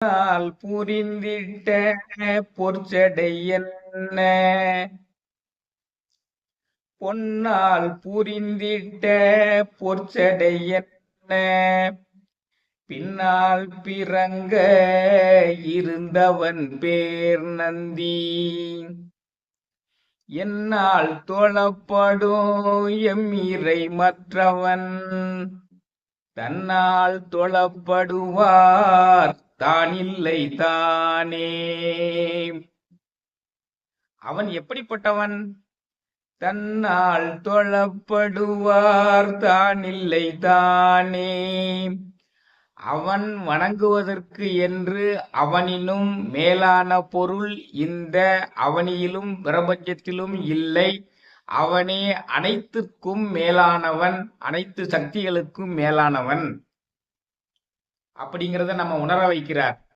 பொன்னால் புரிந்திட்ட பொற்சடை என்ன பொன்னால் புரிந்திட்ட பொற்சடை என்ன பின்னால் பிறங்க இருந்தவன் பேர் நந்தி என்னால் தொழப்படும் எம்மிறை மற்றவன் தன்னால் தொழப்படுவார் தான் இல்லை தானே. அவன் எப்படிப்பட்டவன்? தன்னால் தொழப்படுவார் தான் இல்லை தானே. அவன் வணங்குவதற்கு என்று அவனினும் மேலான பொருள் இந்த அவனியிலும் பிரபஞ்சத்திலும் இல்லை. அவனே அனைத்திற்கும் மேலானவன், அனைத்து சக்திகளுக்கும் மேலானவன் அப்படிங்கிறத நம்ம உணர வைக்கிறார்.